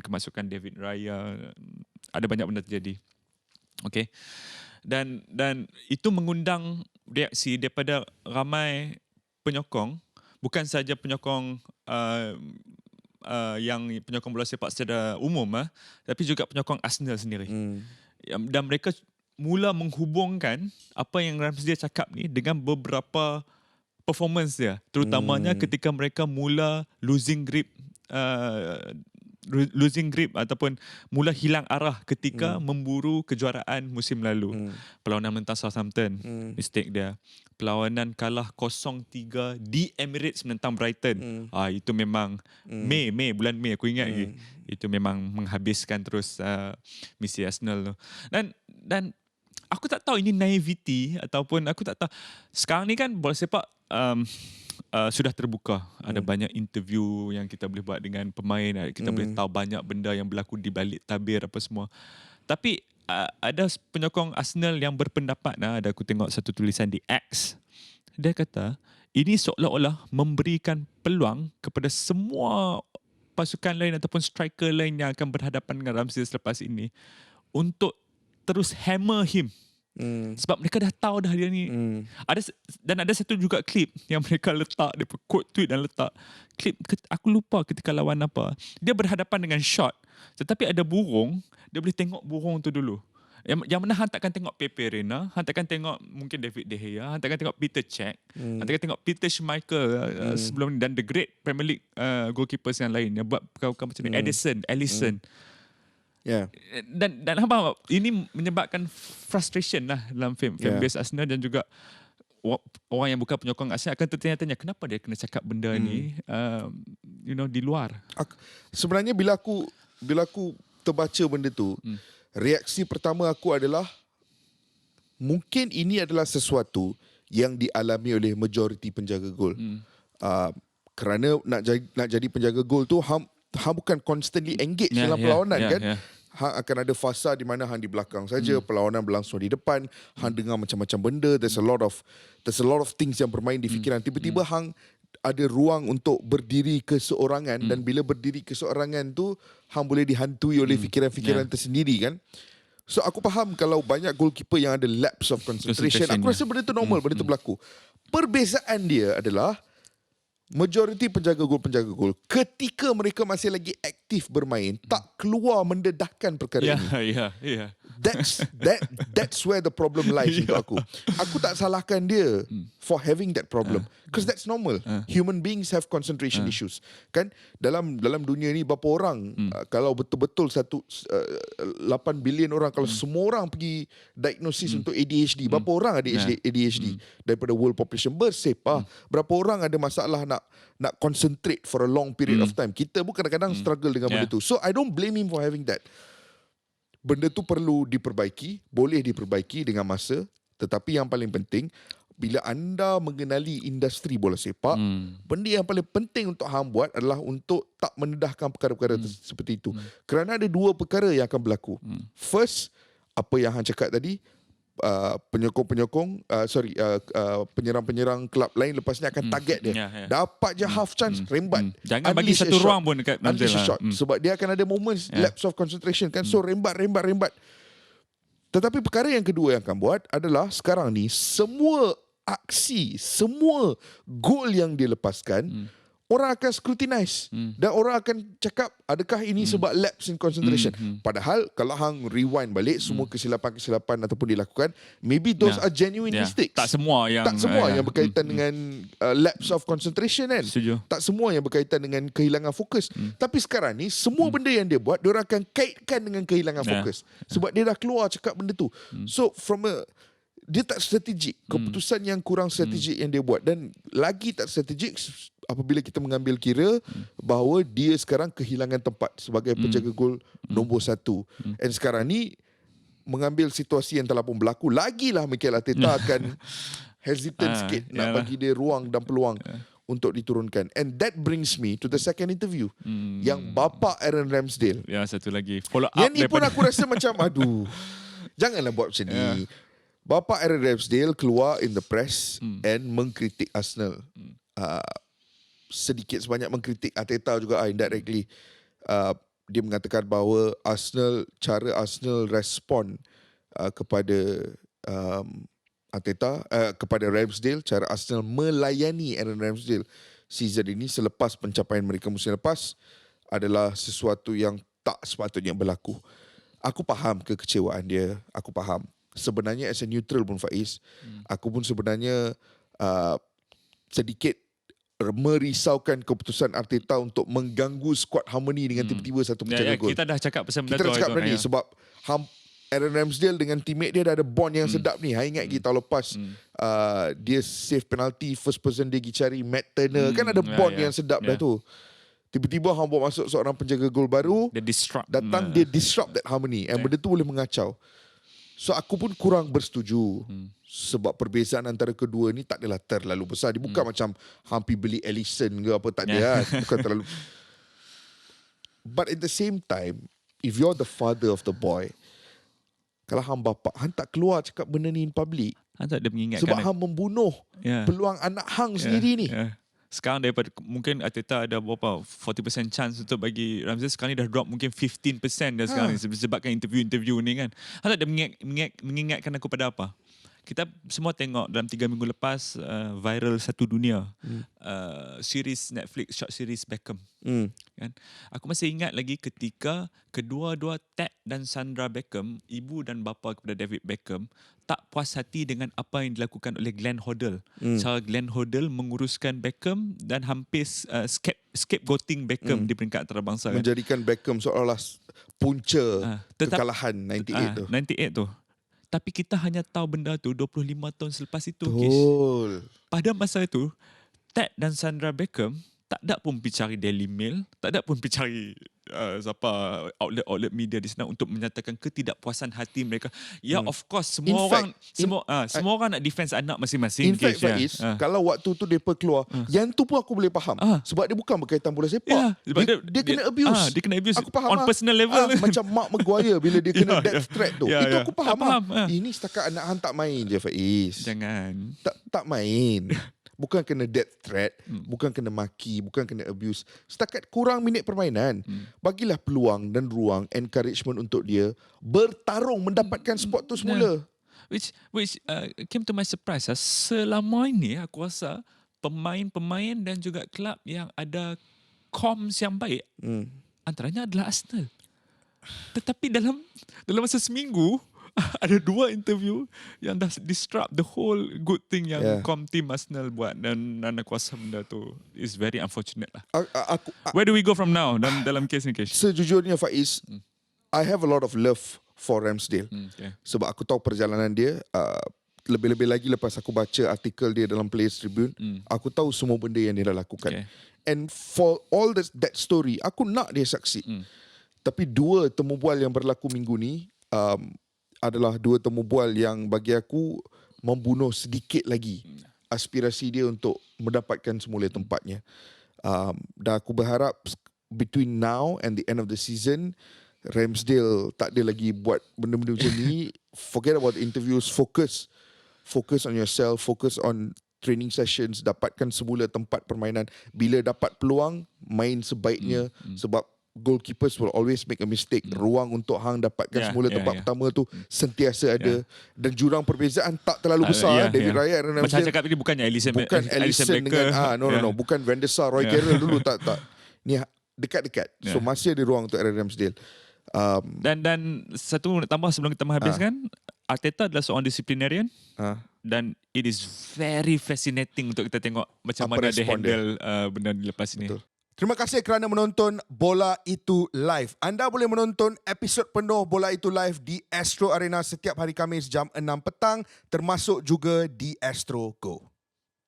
kemasukan David Raya, ada banyak benda terjadi. Okay. Dan itu mengundang reaksi daripada ramai penyokong, bukan saja penyokong yang penyokong bola sepak secara umum, tapi juga penyokong Arsenal sendiri. Dan mereka mula menghubungkan apa yang Ramsdale cakap ni dengan beberapa performance dia, terutamanya ketika mereka mula losing grip ataupun mula hilang arah ketika memburu kejuaraan musim lalu. Perlawanan menentang Southampton, mistake dia. Perlawanan kalah 0-3 di Emirates menentang Brighton. Itu memang bulan Mei aku ingat lagi. Itu memang menghabiskan terus misi Arsenal tu. Dan aku tak tahu ini naivety ataupun aku tak tahu. Sekarang ni kan bola sepak sudah terbuka. Ada banyak interview yang kita boleh buat dengan pemain. Kita boleh tahu banyak benda yang berlaku di balik tabir apa semua. Tapi ada penyokong Arsenal yang berpendapat, ada aku tengok satu tulisan di X. Dia kata, ini seolah-olah memberikan peluang kepada semua pasukan lain ataupun striker lain yang akan berhadapan dengan Ramsdale selepas ini untuk terus hammer him. Sebab mereka dah tahu dah dia ni. Ada satu juga klip yang mereka letak, dia quote tweet dan letak klip, aku lupa ketika lawan apa. Dia berhadapan dengan shot, tetapi ada burung, dia boleh tengok burung tu dulu. Yang mana hang takkan tengok Pepe Reina, hang takkan tengok mungkin David De Gea, hang takkan tengok Peter Cech, hang takkan tengok Peter Schmeichel sebelum ni, dan the great Premier League goalkeepers yang lain yang buat perkara macam ni, Alisson. Yeah. Dan apa ini menyebabkan frustration lah dalam fanbase Arsenal, dan juga orang yang bukan penyokong Arsenal akan tertanya-tanya kenapa dia kena cakap benda ni di luar. Sebenarnya bila aku terbaca benda tu, reaksi pertama aku adalah mungkin ini adalah sesuatu yang dialami oleh majoriti penjaga gol. Kerana nak jadi penjaga gol tu hang bukan constantly engage dalam perlawanan kan. Hang akan ada fasa di mana hang di belakang saja, perlawanan berlangsung di depan, hang dengar macam-macam benda, there's a lot of things yang bermain di fikiran. Tiba-tiba hang ada ruang untuk berdiri keseorangan, dan bila berdiri keseorangan tu hang boleh dihantui oleh fikiran-fikiran tersendiri kan. So aku faham kalau banyak goalkeeper yang ada lapse of concentration. Aku rasa benda tu normal, benda tu berlaku. Perbezaan dia adalah majoriti penjaga gol ketika mereka masih lagi aktif bermain tak keluar mendedahkan perkara ini. That's where the problem lies untuk aku. Aku tak salahkan dia for having that problem, because that's normal. Human beings have concentration issues. Kan dalam dunia ni berapa orang kalau betul-betul 8 bilion orang, kalau semua orang pergi diagnosis untuk ADHD, berapa orang ada ADHD daripada world population? Bersepah. Berapa orang ada masalah nak concentrate for a long period of time? Kita pun kadang-kadang struggle dengan benda tu. So I don't blame him for having that. Benda tu perlu diperbaiki, boleh diperbaiki dengan masa, tetapi yang paling penting bila anda mengenali industri bola sepak, benda yang paling penting untuk hang buat adalah untuk tak mendedahkan perkara-perkara seperti itu. Kerana ada dua perkara yang akan berlaku. First, apa yang hang cakap tadi, penyerang-penyerang kelab lain lepas ni akan target dia. Dapat je half chance, rembat. Jangan bagi satu ruang pun dekat shot. Sebab dia akan ada moments lapse of concentration kan. So rembat. Tetapi perkara yang kedua yang akan buat adalah sekarang ni semua aksi, semua gol yang dia lepaskan, orang akan scrutinize dan orang akan cakap adakah ini sebab lapse in concentration. Padahal kalau hang rewind balik semua kesilapan-kesilapan ataupun dilakukan, maybe those are genuine mistakes. Tak semua yang berkaitan dengan lapse of concentration kan. Setuju. Tak semua yang berkaitan dengan kehilangan fokus. Tapi sekarang ni semua benda yang dia buat, diorang akan kaitkan dengan kehilangan fokus. Sebab dia dah keluar cakap benda tu. So dia tak strategik. Keputusan yang kurang strategik yang dia buat, dan lagi tak strategik apabila kita mengambil kira bahawa dia sekarang kehilangan tempat sebagai penjaga gol nombor 1. Dan sekarang ni mengambil situasi yang telah pun berlaku, lagilah Mikel Arteta akan hesitant sikit nak bagi dia ruang dan peluang untuk diturunkan. And that brings me to the second interview yang bapa Aaron Ramsdale. Ya, satu lagi follow up. Yang ni pun aku rasa macam aduh, janganlah buat macam ni. Bapa Aaron Ramsdale keluar in the press and mengkritik Arsenal. Sedikit sebanyak mengkritik Arteta juga indirectly. dia mengatakan bahawa cara Arsenal respon kepada Arteta, kepada Ramsdale, cara Arsenal melayani Aaron Ramsdale season ini selepas pencapaian mereka musim lepas adalah sesuatu yang tak sepatutnya berlaku. Aku faham kekecewaan dia, aku faham. Sebenarnya as a neutral pun Faiz, aku pun sebenarnya sedikit merisaukan keputusan Arteta untuk mengganggu squad harmony dengan tiba-tiba satu penjaga gol. Kita dah cakap pasal benda Kita tu. dah cakap tadi sebab Aaron Ramsdale dengan teammate dia dah ada bond yang sedap ni. Ingat lagi tahun lepas dia save penalty, first person dia pergi cari Matt Turner. Kan ada bond yang sedap dah tu. Tiba-tiba hang bawa masuk seorang penjaga gol baru, dia datang dia disrupt that harmony. And benda tu boleh mengacau. So aku pun kurang bersetuju. Sebab perbezaan antara kedua ni tak adalah terlalu besar. Dia bukan macam hampir beli Alisson ke apa, tak ada. Bukan terlalu. But at the same time, if you're the father of the boy, kalau hang bapak, hang tak keluar cakap benda ni in public. Hang tak ada mengingatkan. Sebab hang membunuh peluang anak hang sendiri ni. Sekarang daripada mungkin Arteta ada berapa 40% chance untuk bagi Ramsdale, sekarang ni dah drop mungkin 15% dah sekarang ni sebabkan interview ni kan. Hang tak ada mengingatkan aku pada apa? Kita semua tengok dalam 3 minggu lepas viral satu dunia series Netflix, short series Beckham. Kan? Aku masih ingat lagi ketika kedua-dua Ted dan Sandra Beckham, ibu dan bapa kepada David Beckham, tak puas hati dengan apa yang dilakukan oleh Glenn Hoddle. Cara Glenn Hoddle menguruskan Beckham dan hampir scapegoating Beckham di peringkat antarabangsa. Menjadikan Beckham seolah-olah punca kekalahan 98 tu. 98 tu. Tapi kita hanya tahu benda tu 25 tahun selepas itu. Betul. Pada masa itu, Ted dan Sandra Beckham tak ada pun pergi cari Daily Mail, tak ada pun pergi cari outlet media di sana untuk menyatakan ketidakpuasan hati mereka. Ya, of course, semua orang nak defense anak masing-masing. In fact, Faiz, kalau waktu tu mereka keluar, yang tu pun aku boleh faham. Sebab dia bukan berkaitan bola sepak. Dia kena abuse. Dia kena abuse aku faham on personal level. Macam Mark Maguire bila dia kena death threat tu. Itu aku faham. Ini setakat anak hang tak main je, Faiz. Jangan. Tak main. Bukan kena death threat, bukan kena maki, bukan kena abuse. Setakat kurang minit permainan, bagilah peluang dan ruang, encouragement untuk dia bertarung mendapatkan spot tu semula. Which came to my surprise. Selama ini aku rasa pemain-pemain dan juga kelab yang ada comms yang baik, antaranya adalah Arsenal. Tetapi dalam masa seminggu, ada 2 interview yang dah disrupt the whole good thing yang team Arsenal buat, dan aku rasa benda tu is very unfortunate lah. Where do we go from now dalam case ni, Kesh? Sejujurnya Faiz, I have a lot of love for Ramsdale. Sebab aku tahu perjalanan dia, lebih-lebih lagi lepas aku baca artikel dia dalam Players Tribune, aku tahu semua benda yang dia dah lakukan. And for all that story, aku nak dia succeed. Tapi 2 temu bual yang berlaku minggu ni adalah 2 temu bual yang bagi aku membunuh sedikit lagi aspirasi dia untuk mendapatkan semula tempatnya. Dan aku berharap between now and the end of the season, Ramsdale tak ada lagi buat benda-benda macam ni. Forget about the interviews, focus on yourself, focus on training sessions, dapatkan semula tempat permainan. Bila dapat peluang, main sebaiknya. Sebab goalkeepers will always make a mistake. Ruang untuk hang dapatkan semula tempat pertama tu sentiasa ada. Dan jurang perbezaan tak terlalu besar. David Raya, macam cakap tadi, bukannya Alisson dengan bukan Van der Sar, Roy Carroll dulu, tak. Ni dekat-dekat. So masih ada ruang untuk Aaron Ramsdale. Dan satu nak tambah sebelum kita menghabiskan, Arteta adalah seorang disciplinarian. Dan it is very fascinating untuk kita tengok macam mana dia handle benda ni lepas ini. Betul. Terima kasih kerana menonton Bola Itu Live. Anda boleh menonton episod penuh Bola Itu Live di Astro Arena setiap hari Khamis jam 6 petang, termasuk juga di Astro Go.